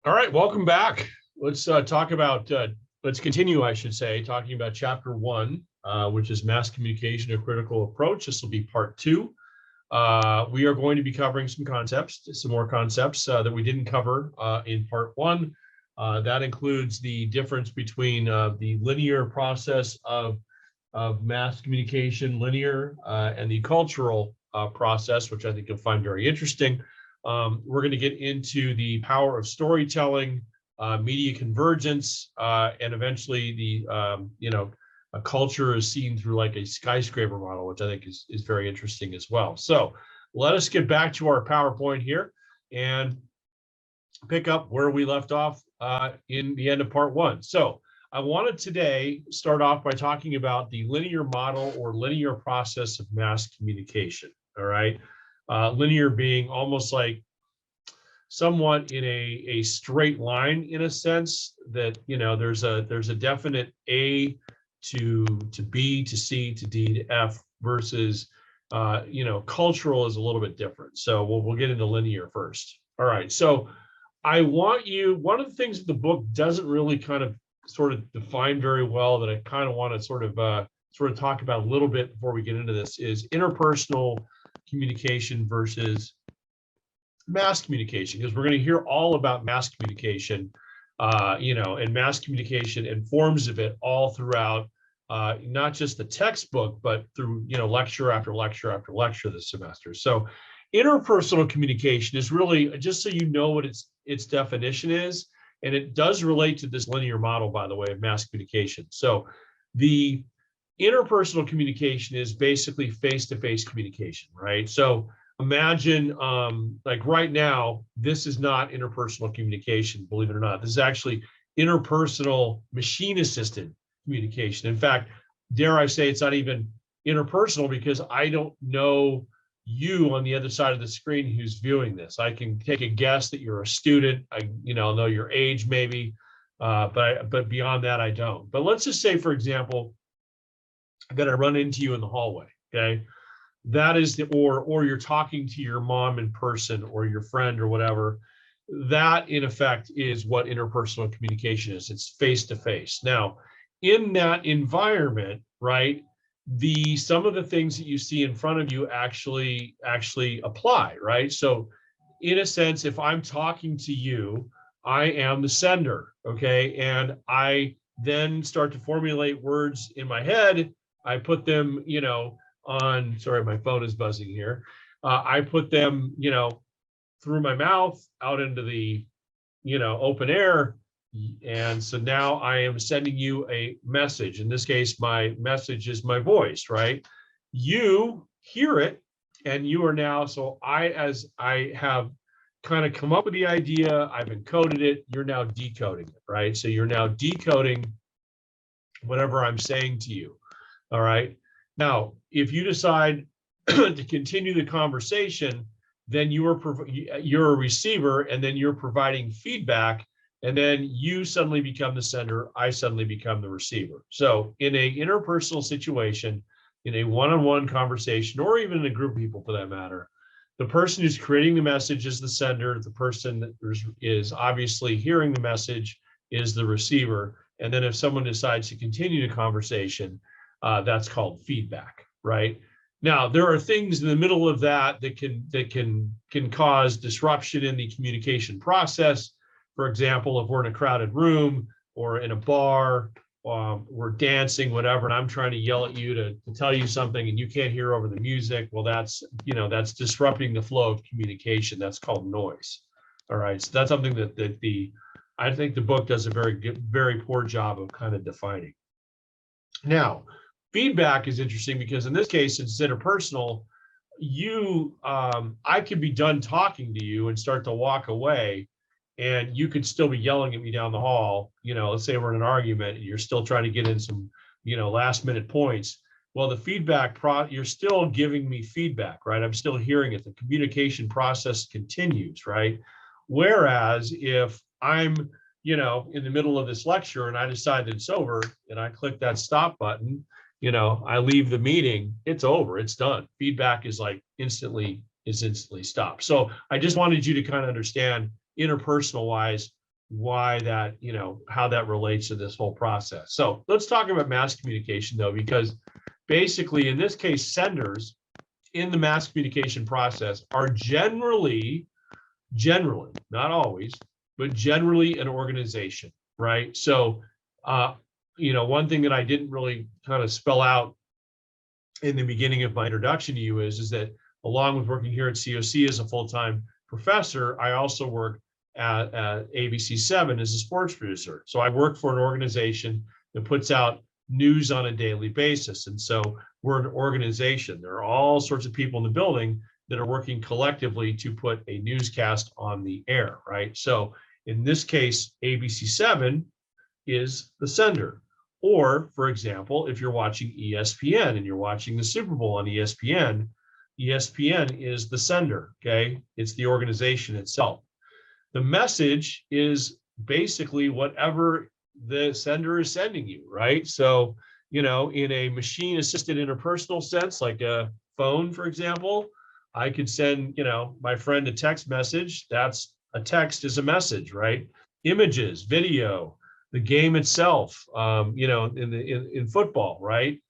All right, welcome back. Let's talk about, let's continue, I should say, talking about chapter one, which is mass communication, a critical approach. This will be part two. We are going to be covering some more concepts that we didn't cover in part one. That includes the difference between the linear process of mass communication, and the cultural process, which I think you'll find very interesting. We're going to get into the power of storytelling, media convergence, and eventually a culture is seen through like a skyscraper model, which I think is very interesting as well. So let us get back to our PowerPoint here and pick up where we left off in the end of part one. So I wanted today start off by talking about the linear model or linear process of mass communication. All right. Linear being almost like somewhat in a straight line, in a sense that, you know, there's a definite A to B to C to D to F versus cultural is a little bit different. So we'll get into linear first. All right. So one of the things that the book doesn't really kind of sort of define very well that I kind of want to sort of talk about a little bit before we get into this is interpersonal communication versus mass communication, because we're going to hear all about mass communication, and mass communication and forms of it all throughout, not just the textbook, but through, lecture after lecture after lecture this semester. So interpersonal communication is really, just so you know what its definition is, and it does relate to this linear model, by the way, of mass communication. So the interpersonal communication is basically face-to-face communication, right? So imagine, like right now, this is not interpersonal communication, believe it or not. This is actually interpersonal machine-assisted communication. In fact, dare I say it's not even interpersonal because I don't know you on the other side of the screen who's viewing this. I can take a guess that you're a student. I know your age maybe, but beyond that, I don't. But let's just say, for example, that I run into you in the hallway, okay? That is or you're talking to your mom in person or your friend or whatever. That in effect is what interpersonal communication is. It's face to face. Now, in that environment, right, some of the things that you see in front of you actually apply, right? So in a sense, if I'm talking to you, I am the sender, okay? And I then start to formulate words in my head. I put them, on, sorry, my phone is buzzing here. I put them, through my mouth out into the, open air. And so now I am sending you a message. In this case, my message is my voice, right? You hear it and you are now, as I have kind of come up with the idea, I've encoded it, you're now decoding it, right? So you're now decoding whatever I'm saying to you. All right. Now, if you decide to continue the conversation, then you're a receiver, and then you're providing feedback, and then you suddenly become the sender. I suddenly become the receiver. So in a interpersonal situation, in a one-on-one conversation, or even in a group of people for that matter, the person who's creating the message is the sender. The person that is obviously hearing the message is the receiver. And then if someone decides to continue the conversation, that's called feedback, right? Now, there are things in the middle of that can cause disruption in the communication process. For example, if we're in a crowded room or in a bar, we're dancing, whatever, and I'm trying to yell at you to tell you something and you can't hear over the music, well, that's disrupting the flow of communication. That's called noise. All right, so that's something that I think the book does a very poor job of kind of defining. Now, feedback is interesting because in this case, it's interpersonal. I could be done talking to you and start to walk away, and you could still be yelling at me down the hall. Let's say we're in an argument and you're still trying to get in some, last minute points. Well, the feedback you're still giving me feedback, right? I'm still hearing it. The communication process continues, right? Whereas if I'm, in the middle of this lecture and I decide that it's over and I click that stop button, I leave the meeting, it's over, it's done. Feedback is instantly stopped. So I just wanted you to kind of understand interpersonal wise why that, how that relates to this whole process. So let's talk about mass communication though, because basically in this case, senders in the mass communication process are generally, not always, but generally an organization, right? So, one thing that I didn't really kind of spell out in the beginning of my introduction to you is that along with working here at COC as a full-time professor, I also work at ABC7 as a sports producer. So I work for an organization that puts out news on a daily basis. And so we're an organization. There are all sorts of people in the building that are working collectively to put a newscast on the air, right? So in this case, ABC7 is the sender. Or, for example, if you're watching ESPN and you're watching the Super Bowl on ESPN, ESPN is the sender, okay? It's the organization itself. The message is basically whatever the sender is sending you, right? So, in a machine-assisted interpersonal sense, like a phone, for example, I could send, my friend a text message. That's a text is a message, right? Images, video, the game itself, in football, right?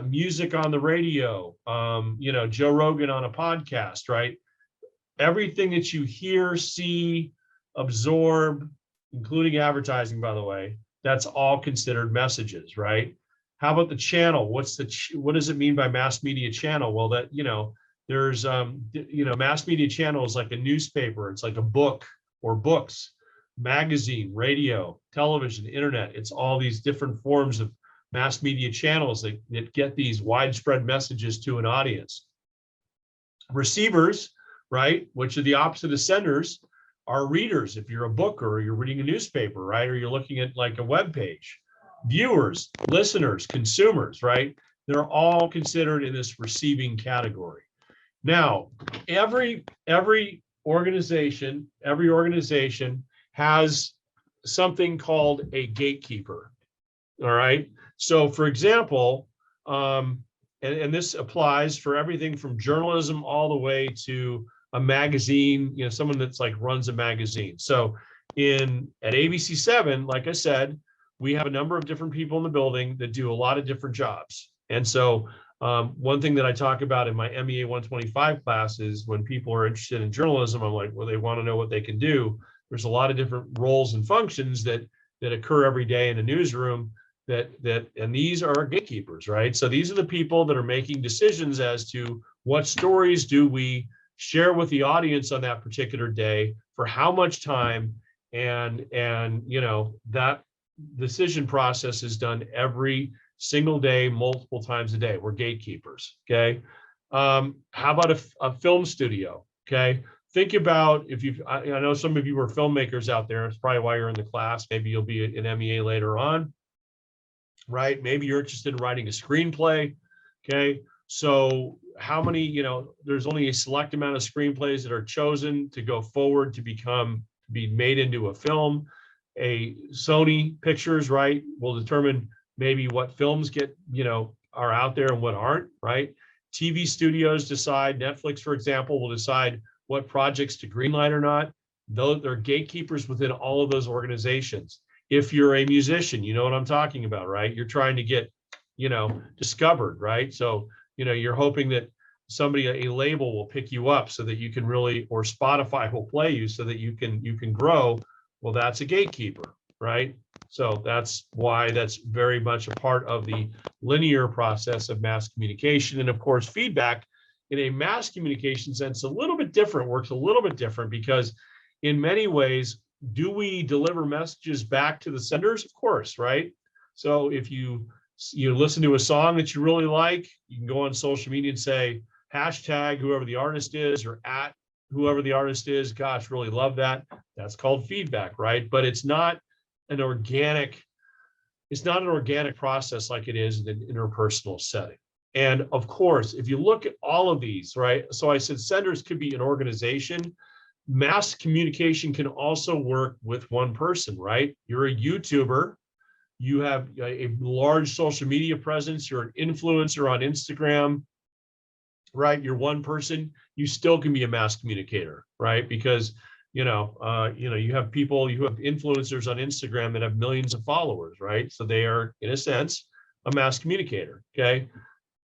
Music on the radio, Joe Rogan on a podcast, right? Everything that you hear, see, absorb, including advertising, by the way, that's all considered messages, right? How about the channel? What does it mean by mass media channel? Well, that, there's, mass media channel is like a newspaper. It's like a book or books, magazine, radio, television, internet. It's all these different forms of mass media channels that get these widespread messages to an audience. Receivers, right, which are the opposite of senders, are readers. If you're a book or you're reading a newspaper, right, or you're looking at like a web page. Viewers, listeners, consumers, right, they're all considered in this receiving category. Now, every organization has something called a gatekeeper. All right. So, for example, and this applies for everything from journalism all the way to a magazine, someone that's like runs a magazine. So at ABC7, like I said, we have a number of different people in the building that do a lot of different jobs. And so one thing that I talk about in my MEA 125 class is when people are interested in journalism, I'm like, well, they want to know what they can do. There's a lot of different roles and functions that occur every day in a newsroom and these are gatekeepers, right? So these are the people that are making decisions as to what stories do we share with the audience on that particular day, for how much time, and that decision process is done every single day, multiple times a day. We're gatekeepers, okay? How about a film studio, okay? Think about I know some of you are filmmakers out there. It's probably why you're in the class. Maybe you'll be an MEA later on, right? Maybe you're interested in writing a screenplay, okay? So how many, there's only a select amount of screenplays that are chosen to go forward to be made into a film. A Sony Pictures, right, will determine maybe what films are out there and what aren't, right? TV studios decide, Netflix, for example, will decide what projects to greenlight or not. Though they're gatekeepers within all of those organizations. If you're a musician, you know what I'm talking about, right? You're trying to get, discovered, right? So, you're hoping that a label will pick you up so that you can or Spotify will play you so that you can grow. Well, that's a gatekeeper, right? So that's why that's very much a part of the linear process of mass communication. And of course, feedback in a mass communication sense, works a little bit different, because in many ways, do we deliver messages back to the senders? Of course, right? So if you listen to a song that you really like, you can go on social media and say, hashtag whoever the artist is, or at whoever the artist is. Gosh, really love that. That's called feedback, right? But it's not an organic process like it is in an interpersonal setting. And of course, if you look at all of these, right? So I said senders could be an organization. Mass communication can also work with one person, right? You're a YouTuber. You have a large social media presence. You're an influencer on Instagram, right? You're one person. You still can be a mass communicator, right? Because, You have people, you have influencers on Instagram that have millions of followers, right? So they are, in a sense, a mass communicator. Okay,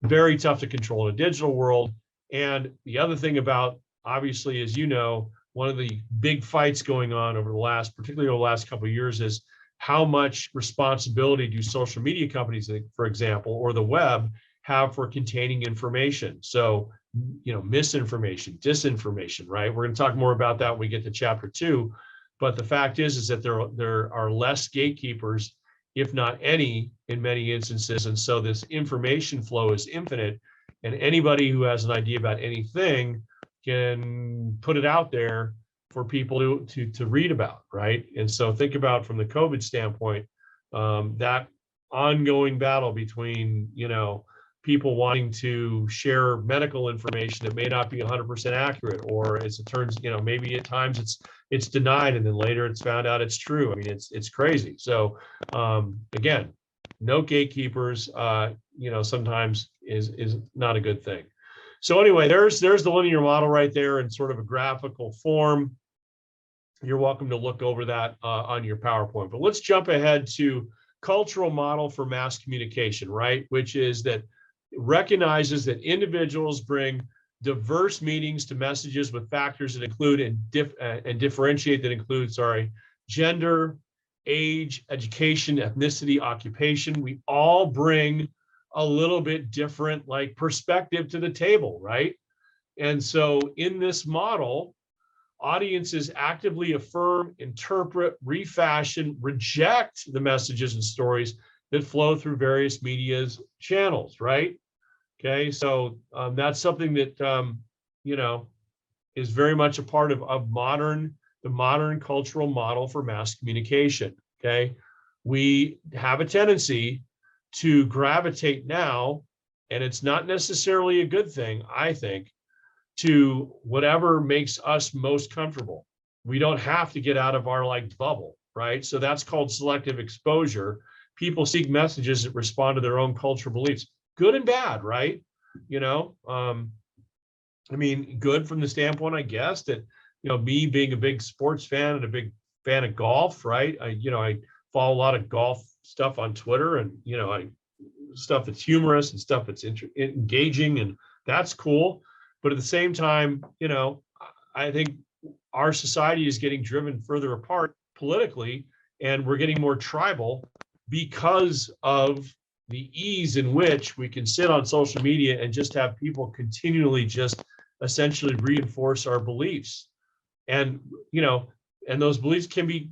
very tough to control in a digital world. And the other thing about, obviously, as you know, one of the big fights going on over the last, particularly over the last couple of years, is how much responsibility do social media companies, for example, or the web have for containing information? So, misinformation, disinformation, right? We're going to talk more about that when we get to chapter 2. But the fact is that there are less gatekeepers, if not any, in many instances. And so this information flow is infinite. And anybody who has an idea about anything can put it out there for people to read about, right? And so think about, from the COVID standpoint, that ongoing battle between, people wanting to share medical information that may not be 100% accurate, or as it turns, maybe at times it's denied, and then later it's found out it's true. I mean, it's crazy. So again, no gatekeepers, sometimes is not a good thing. So anyway, there's the linear model right there in sort of a graphical form. You're welcome to look over that on your PowerPoint. But let's jump ahead to cultural model for mass communication, right? Which is that recognizes that individuals bring diverse meanings to messages with factors that include and differentiate, that include, gender, age, education, ethnicity, occupation. We all bring a little bit different perspective to the table, right? And so in this model, audiences actively affirm, interpret, refashion, reject the messages and stories that flow through various media's channels, right? Okay, so that's something that, is very much a part of the modern cultural model for mass communication, okay? We have a tendency to gravitate now, and it's not necessarily a good thing, I think, to whatever makes us most comfortable. We don't have to get out of our bubble, right? So that's called selective exposure. People seek messages that respond to their own cultural beliefs, good and bad, right? I mean, good from the standpoint, I guess, that, me being a big sports fan and a big fan of golf, right? I follow a lot of golf stuff on Twitter, and, stuff that's humorous and stuff that's engaging, and that's cool. But at the same time, I think our society is getting driven further apart politically, and we're getting more tribal because of the ease in which we can sit on social media and just have people continually just essentially reinforce our beliefs. And, and those beliefs can be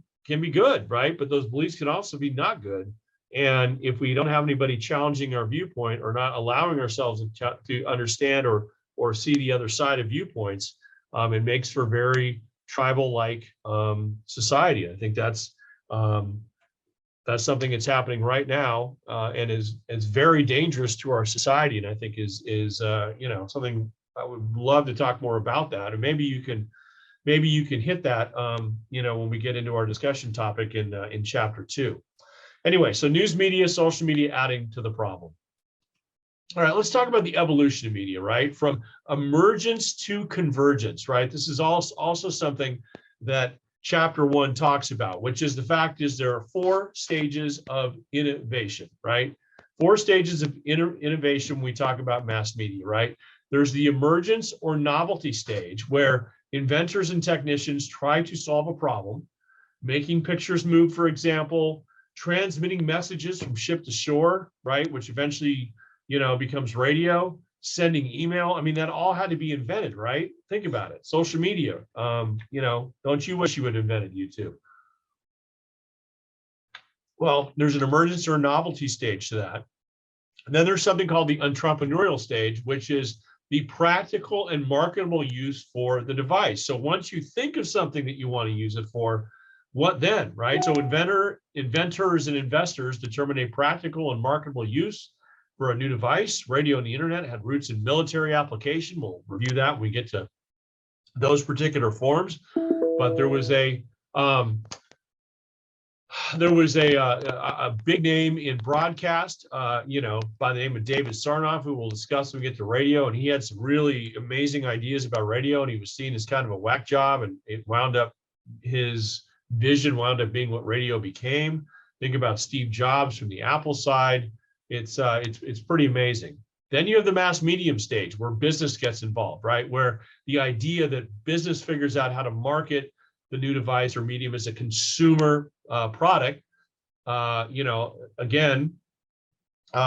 good, right? But those beliefs can also be not good. And if we don't have anybody challenging our viewpoint, or not allowing ourselves to understand or see the other side of viewpoints, it makes for very tribal-like society. I think that's something that's happening right now, and is very dangerous to our society. And I think is something I would love to talk more about that. And maybe you can hit that when we get into our discussion topic in chapter 2. Anyway, so news media, social media adding to the problem. All right, let's talk about the evolution of media, right? From emergence to convergence, right? This is also something that chapter 1 talks about, which is the fact is there are 4 stages of innovation, right? 4 stages of innovation when we talk about mass media, right? There's the emergence or novelty stage, where inventors and technicians try to solve a problem, making pictures move, for example, transmitting messages from ship to shore, right? Which eventually, becomes radio, sending email. I mean, that all had to be invented, right? Think about it. Social media, don't you wish you had invented YouTube? Well, there's an emergence or novelty stage to that. And then there's something called the entrepreneurial stage, which is the practical and marketable use for the device. So once you think of something that you want to use it for, what then, right? So inventors and investors determine a practical and marketable use for a new device. Radio and the internet had roots in military application. We'll review that when we get to those particular forms. But there was a There was a big name in broadcast, by the name of David Sarnoff, who we'll discuss when we get to radio. And he had some really amazing ideas about radio, and he was seen as kind of a whack job. And his vision wound up being what radio became. Think about Steve Jobs from the Apple side. It's pretty amazing. Then you have the mass medium stage where business gets involved, right? Where the idea that business figures out how to market the new device or medium as a consumer product.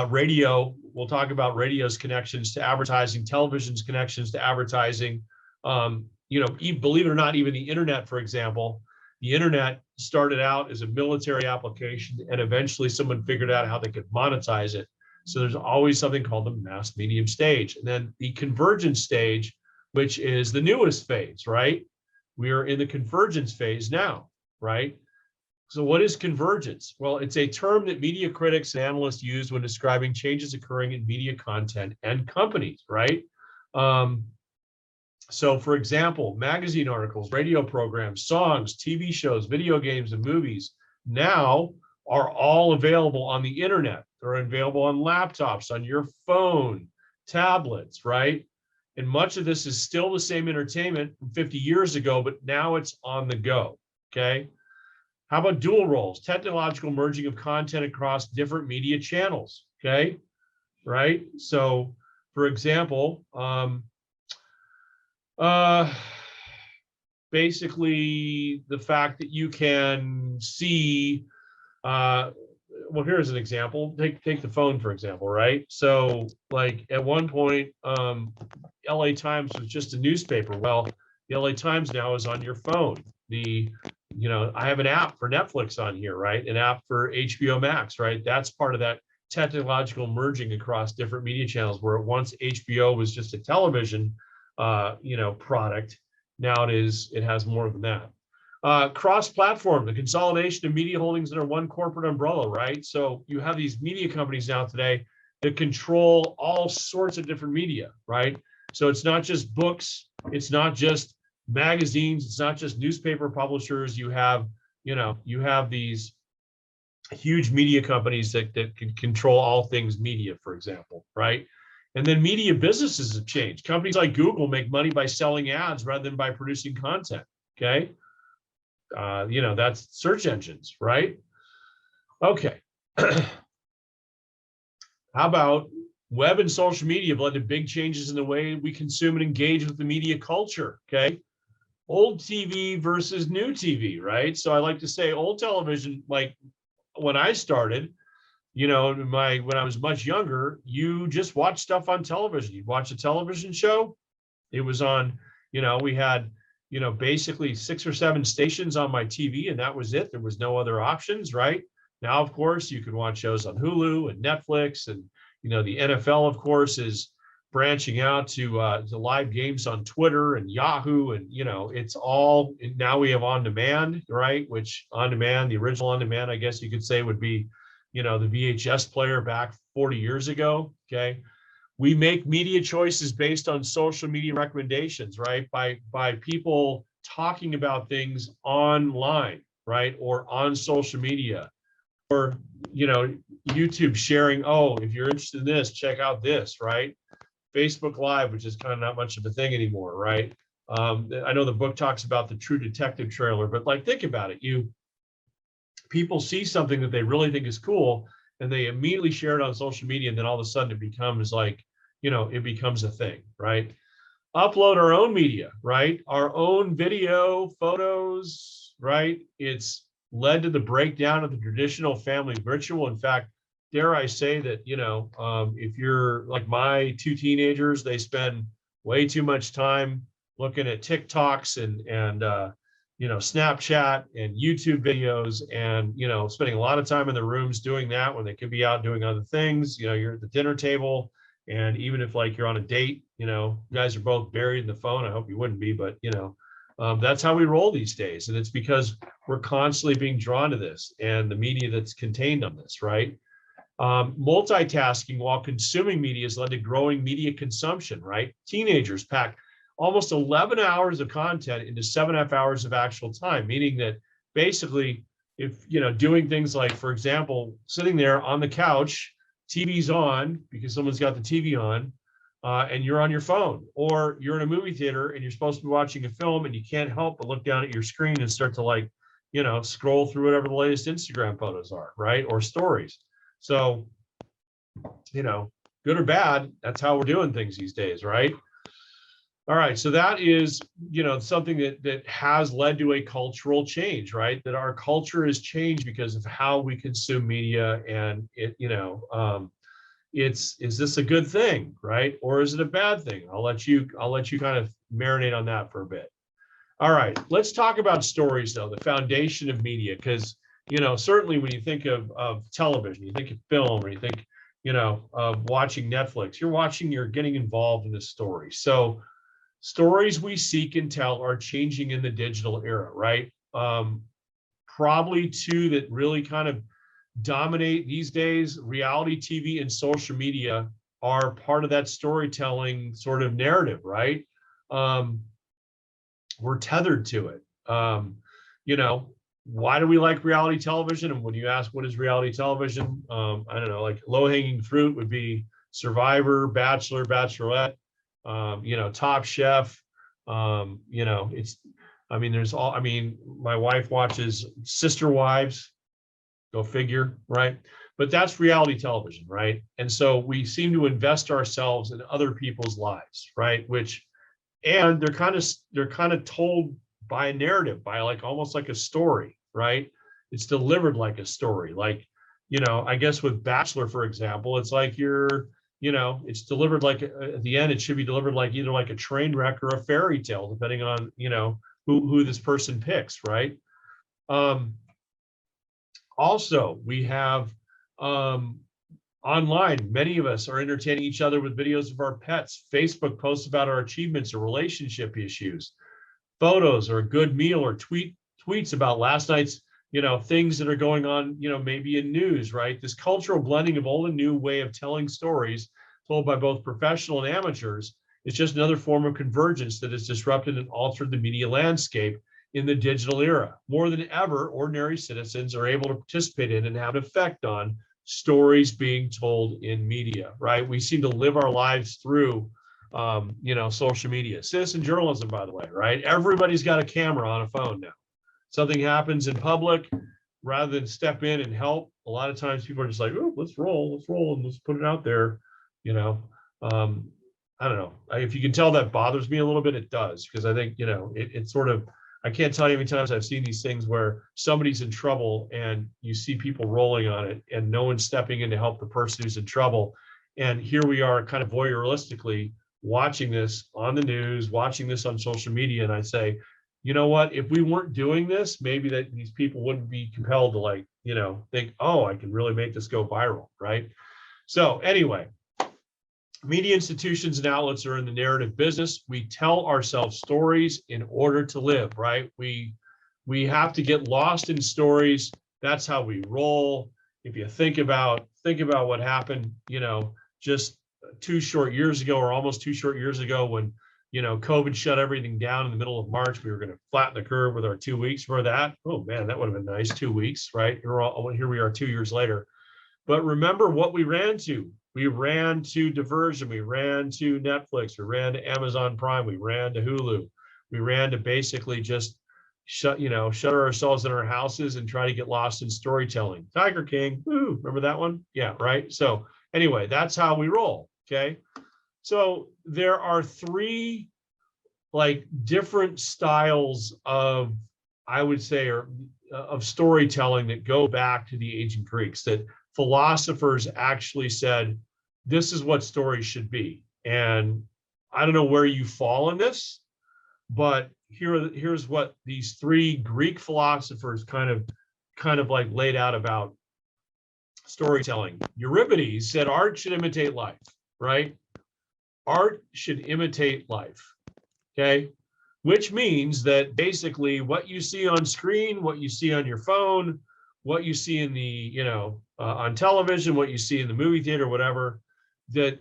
Radio, we'll talk about radio's connections to advertising, television's connections to advertising. Believe it or not, even the internet, for example, the internet started out as a military application, and eventually someone figured out how they could monetize it. So there's always something called the mass medium stage. And then the convergence stage, which is the newest phase, right? We are in the convergence phase now, right? So what is convergence? Well, it's a term that media critics and analysts use when describing changes occurring in media content and companies, right? So for example, magazine articles, radio programs, songs, TV shows, video games, and movies now are all available on the internet. They're available on laptops, on your phone, tablets, right? And much of this is still the same entertainment from 50 years ago, but now it's on the go, okay? How about dual roles, technological merging of content across different media channels, okay? Right? So, for example, basically the fact that you can see, well, here's an example. Take the phone, for example, right? So like at one point, LA Times was just a newspaper. Well, the LA Times now is on your phone. I have an app for Netflix on here, right? An app for HBO Max, right? That's part of that technological merging across different media channels, where once HBO was just a television, product. Now it has more than that. Cross-platform, the consolidation of media holdings under one corporate umbrella, right? So you have these media companies now today that control all sorts of different media, right? So it's not just books, it's not just magazines, it's not just newspaper publishers. You have these huge media companies that can control all things media, for example, right? And then media businesses have changed. Companies like Google make money by selling ads rather than by producing content, okay? That's search engines, right? Okay. How about web and social media have led to big changes in the way we consume and engage with the media culture, okay? Old TV versus new TV, right? So I like to say old television, like when I started, when I was much younger, you just watched stuff on television. You'd watch a television show. It was on, we had, basically 6 or 7 stations on my TV, and that was it. There was no other options, right? Now, of course, you can watch shows on Hulu and Netflix, and, the NFL, of course, is branching out to live games on Twitter and Yahoo, and, it's all, now we have on demand, right? Which on demand, the original on demand, I guess you could say, would be, the VHS player back 40 years ago, okay? We make media choices based on social media recommendations, right? By people talking about things online, right? Or on social media, or, YouTube sharing, oh, if you're interested in this, check out this, right? Facebook Live, which is kind of not much of a thing anymore, right? I know the book talks about the True Detective trailer, but like, think about it. People see something that they really think is cool, and they immediately share it on social media, and then all of a sudden it becomes like, it becomes a thing, right? Upload our own media, right? Our own video, photos, right? It's led to the breakdown of the traditional family ritual. In fact, dare I say that, if you're like my 2 teenagers, they spend way too much time looking at TikToks and Snapchat and YouTube videos, and, spending a lot of time in the rooms doing that when they could be out doing other things. You're at the dinner table, and even if like you're on a date, you guys are both buried in the phone. I hope you wouldn't be, but, that's how we roll these days. And it's because we're constantly being drawn to this and the media that's contained on this, right? Multitasking while consuming media has led to growing media consumption, right? Teenagers pack almost 11 hours of content into 7.5 hours of actual time, meaning that basically if doing things like, for example, sitting there on the couch, TV's on because someone's got the TV on, and you're on your phone, or you're in a movie theater and you're supposed to be watching a film and you can't help but look down at your screen and start to, like, scroll through whatever the latest Instagram photos are, right? Or stories. So, good or bad, that's how we're doing things these days, right? All right, so that is, something that has led to a cultural change, right? That our culture has changed because of how we consume media, and it, is this a good thing, right? Or is it a bad thing? I'll let you kind of marinate on that for a bit. All right, let's talk about stories, though, the foundation of media, because, certainly when you think of television, you think of film, or you think, of watching Netflix, you're getting involved in the story. So stories we seek and tell are changing in the digital era, right? Probably two that really kind of dominate these days: reality TV and social media are part of that storytelling sort of narrative, right? We're tethered to it. Why do we like reality television? And when you ask what is reality television, I don't know, like low-hanging fruit would be Survivor, Bachelor, Bachelorette, Top Chef. My wife watches Sister Wives, go figure, right? But that's reality television, right? And so we seem to invest ourselves in other people's lives, right? And they're kind of told by a narrative, by like almost like a story, right? It's delivered like a story. Like, I guess with Bachelor, for example, it's like it's delivered like, at the end, it should be delivered like either like a train wreck or a fairy tale, depending on, who this person picks, right? Also, we have online, many of us are entertaining each other with videos of our pets. Facebook posts about our achievements or relationship issues. Photos or a good meal, or tweets about last night's, things that are going on, maybe in news, right? This cultural blending of old and new way of telling stories told by both professional and amateurs is just another form of convergence that has disrupted and altered the media landscape in the digital era. More than ever, ordinary citizens are able to participate in and have an effect on stories being told in media, right? We seem to live our lives through, social media. Citizen journalism, by the way, right? Everybody's got a camera on a phone now. Something happens in public, rather than step in and help, a lot of times people are just like, oh, let's roll, and let's put it out there. I don't know. If you can tell that bothers me a little bit, it does, because I think, it's sort of, I can't tell you how many times I've seen these things where somebody's in trouble and you see people rolling on it and no one's stepping in to help the person who's in trouble. And here we are kind of voyeuristically watching this on the news, watching this on social media. And I say, you know what, if we weren't doing this, maybe that these people wouldn't be compelled to, like, think, oh, I can really make this go viral, right? So anyway, media institutions and outlets are in the narrative business. We tell ourselves stories in order to live, right? We have to get lost in stories. That's how we roll. If you think about what happened, just 2 short years ago, or almost 2 short years ago, when, COVID shut everything down in the middle of March. We were going to flatten the curve with our 2 weeks for that. Oh man, that would have been nice, 2 weeks, right? Here we are 2 years later. But remember what we ran to. We ran to diversion. We ran to Netflix. We ran to Amazon Prime. We ran to Hulu. We ran to basically just shutter ourselves in our houses and try to get lost in storytelling. Tiger King, ooh, remember that one? Yeah, right. So anyway, that's how we roll. Okay. So there are 3 like different styles of, I would say, or of storytelling that go back to the ancient Greeks, that philosophers actually said, this is what stories should be. And I don't know where you fall in this, but here's what these 3 Greek philosophers kind of like laid out about storytelling. Euripides said art should imitate life, right? Art should imitate life, okay? Which means that basically what you see on screen, what you see on your phone, what you see in the, on television, what you see in the movie theater, whatever, that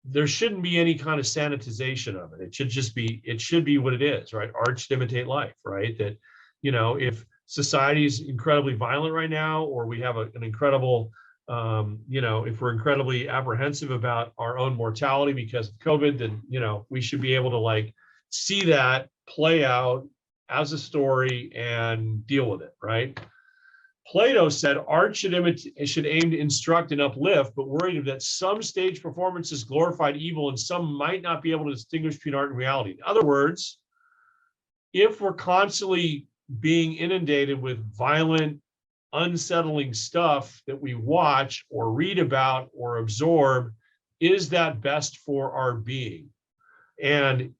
there shouldn't be any kind of sanitization of it. It should be what it is, right? Art should imitate life, right? That, if society is incredibly violent right now, or we have an incredible, if we're incredibly apprehensive about our own mortality because of COVID, then, we should be able to like see that play out as a story and deal with it, right? Plato said art should aim to instruct and uplift, but worried that some stage performances glorified evil and some might not be able to distinguish between art and reality. In other words, if we're constantly being inundated with violent, unsettling stuff that we watch or read about or absorb, is that best for our being? And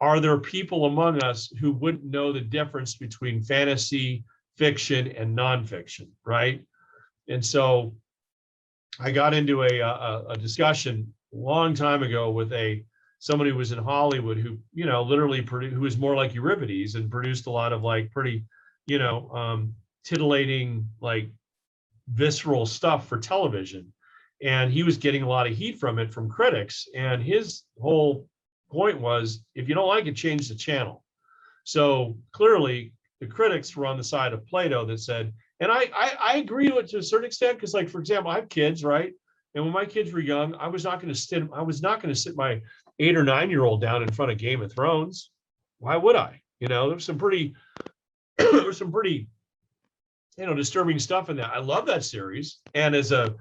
are there people among us who wouldn't know the difference between fantasy, fiction, and nonfiction, right? And so I got into a discussion a long time ago with somebody who was in Hollywood who, literally who was more like Euripides and produced a lot of like pretty, titillating, like visceral stuff for television. And he was getting a lot of heat from it from critics. And his whole point was, if you don't like it, change the channel. So clearly the critics were on the side of Plato that said, and I agree with it to a certain extent, because like, for example, I have kids, right? And when my kids were young, I was not going to sit my 8 or 9-year-old down in front of Game of Thrones. Why would I? There was some pretty disturbing stuff in that. I love that series. And as a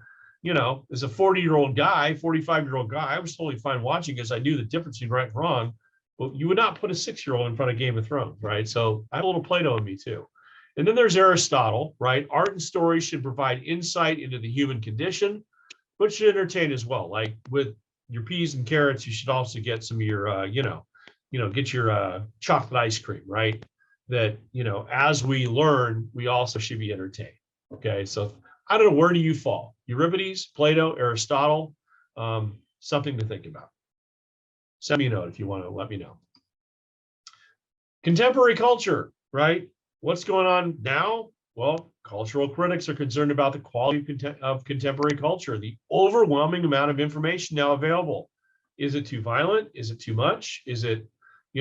40-year-old guy, 45-year-old guy, I was totally fine watching because I knew the difference between right and wrong. But you would not put a 6-year-old in front of Game of Thrones, right? So I have a little Plato in me too. And then there's Aristotle, right? Art and story should provide insight into the human condition, but should entertain as well. Like with your peas and carrots, you should also get some of your, get your chocolate ice cream, right? That, as we learn, we also should be entertained. Okay, so I don't know, where do you fall? Euripides, Plato, Aristotle, something to think about. Send me a note if you want to let me know. Contemporary culture, right? What's going on now? Well, cultural critics are concerned about the quality of contemporary culture, the overwhelming amount of information now available. Is it too violent? Is it too much? Is it,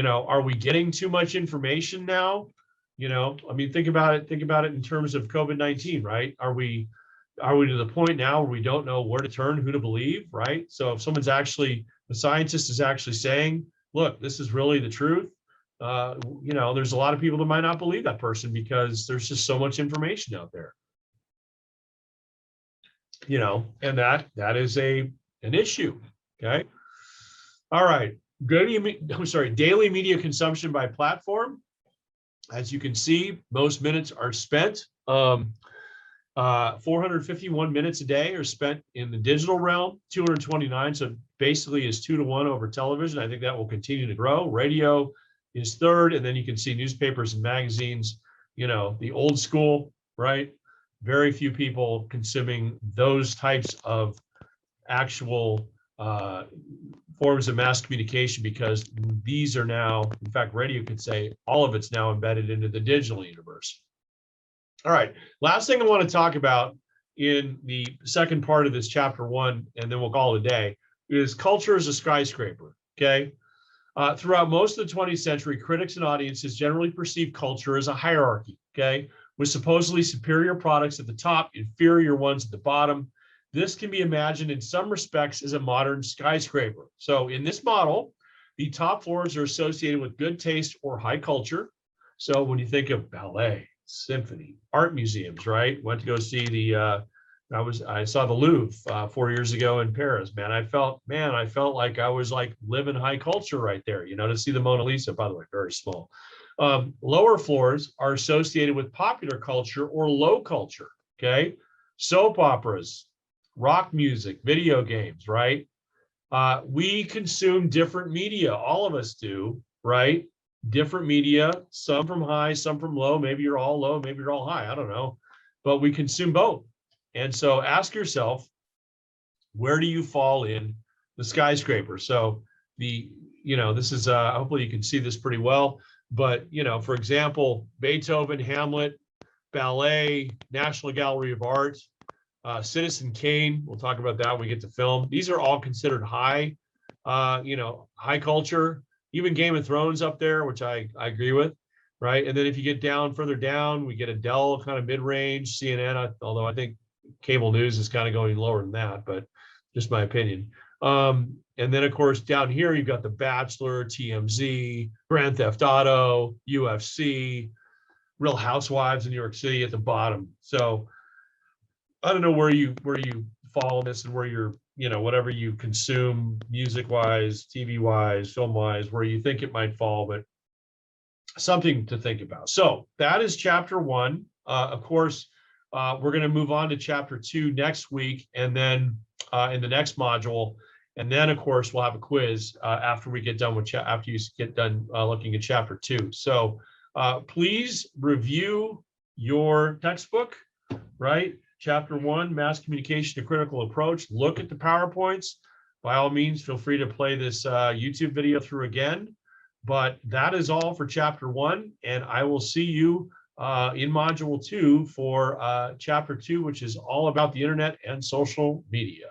are we getting too much information now? Think about it in terms of COVID-19, right? Are we to the point now where we don't know where to turn, who to believe, right? So if the scientist is actually saying, look, this is really the truth, there's a lot of people that might not believe that person because there's just so much information out there. And that is an issue. Okay. All right. Daily media consumption by platform. As you can see, most minutes are spent. 451 minutes a day are spent in the digital realm, 229. So basically is 2-to-1 over television. I think that will continue to grow. Radio is third. And then you can see newspapers and magazines, the old school, right? Very few people consuming those types of actual forms of mass communication, because these are now, in fact, radio could say all of it's now embedded into the digital universe. All right, last thing I want to talk about in the second part of this chapter 1, and then we'll call it a day, is culture as a skyscraper, okay? Throughout most of the 20th century, critics and audiences generally perceive culture as a hierarchy, okay? With supposedly superior products at the top, inferior ones at the bottom. This can be imagined in some respects as a modern skyscraper. So in this model, the top floors are associated with good taste or high culture. So when you think of ballet, symphony, art museums, right? Went to go see I saw the Louvre 4 years ago in Paris. I felt like I was like living high culture right there, to see the Mona Lisa, by the way, very small. Lower floors are associated with popular culture or low culture, okay? Soap operas, rock music, video games, right? We consume different media, all of us do, right? Different media, some from high, some from low. Maybe you're all low, maybe you're all high, I don't know. But we consume both. And so ask yourself, where do you fall in the skyscraper? So this is, hopefully you can see this pretty well, but, for example, Beethoven, Hamlet, ballet, National Gallery of Art, Citizen Kane, we'll talk about that when we get to film. These are all considered high culture. Even Game of Thrones up there, which I agree with. right? And then if you get down further down, we get a Dell kind of mid-range, CNN, although I think cable news is kind of going lower than that, but just my opinion. And then of course down here you've got The Bachelor, TMZ, Grand Theft Auto, UFC, Real Housewives in New York City at the bottom. So I don't know where you follow this and where you're, whatever you consume music wise, TV wise, film wise, where you think it might fall, but something to think about. So that is chapter 1. Of course, we're going to move on to chapter 2 next week, and then in the next module, and then of course we'll have a quiz after we get done with after you get done looking at chapter 2. So please review your textbook, right? Chapter 1, Mass Communication, a Critical Approach. Look at the PowerPoints. By all means, feel free to play this YouTube video through again. But that is all for chapter 1, and I will see you in module 2 for chapter 2, which is all about the internet and social media.